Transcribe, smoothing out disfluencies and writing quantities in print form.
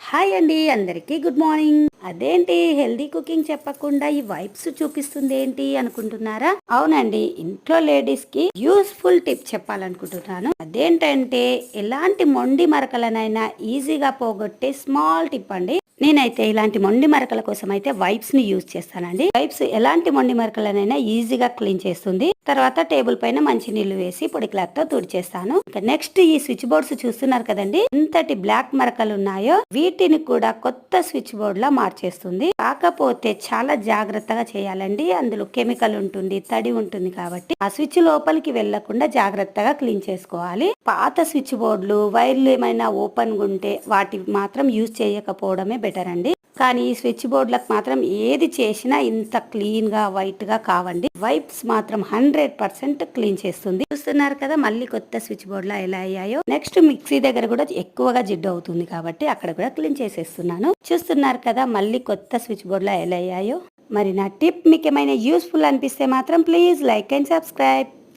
Hi అండి, అందరికీ good morning. అదేంటి హెల్దీ కుకింగ్ చెప్పకుండా ఈ వైప్స్ చూపిస్తుంది ఏంటి అనుకుంటున్నారా? అవునండి, ఇంట్లో లేడీస్ కి యూస్ఫుల్ టిప్ చెప్పాలనుకుంటున్నాను. అదేంటంటే ఎలాంటి మొండి మరకలనైనా ఈజీగా పోగొట్టే స్మాల్ టిప్ అండి. నేనైతే ఇలాంటి మొండి మరకల కోసం అయితే వైప్స్ ని యూజ్ చేస్తానండి. వైప్స్ ఎలాంటి మొండి మరకలనైనా ఈజీగా క్లీన్ చేస్తుంది. తర్వాత టేబుల్ పైన మంచి నీళ్లు వేసి పొడి క్లాత్ తో తుడిచేస్తాను. ఇక నెక్స్ట్ ఈ స్విచ్ బోర్డ్స్ చూస్తున్నారు కదండి, ఎంతటి బ్లాక్ మరకలు ఉన్నాయో వీటిని కూడా కొత్త స్విచ్ బోర్డ్ లా మార్చేస్తుంది. కాకపోతే చాలా జాగ్రత్తగా చేయాలండి. అందులో కెమికల్ ఉంటుంది, తడి ఉంటుంది కాబట్టి ఆ స్విచ్ లోపలికి వెళ్లకుండా జాగ్రత్తగా క్లీన్ చేసుకోవాలి. పాత స్విచ్ బోర్డులు వైర్లు ఏమైనా ఓపెన్ ఉంటే వాటి మాత్రం యూజ్ చేయకపోవడమే బెటర్ అండి. కానీ ఈ స్విచ్ బోర్డులకు మాత్రం ఏది చేసినా ఇంత క్లీన్ గా వైట్ గా కావండి. వైప్స్ మాత్రం 100% క్లీన్ చేస్తుంది. చూస్తున్నారు కదా మళ్ళీ కొత్త స్విచ్ బోర్డ్ లా ఎలా అయ్యాయో. నెక్స్ట్ మిక్సీ దగ్గర కూడా ఎక్కువగా జిడ్డు అవుతుంది కాబట్టి అక్కడ కూడా క్లీన్ చేసేస్తున్నాను. చూస్తున్నారు కదా మళ్ళీ కొత్త స్విచ్ బోర్డ్ లా ఎలా అయ్యాయో. మరి నా టిప్ మీకు ఏమైనా యూస్ఫుల్ అనిపిస్తే మాత్రం ప్లీజ్ లైక్ అండ్ సబ్స్క్రైబ్.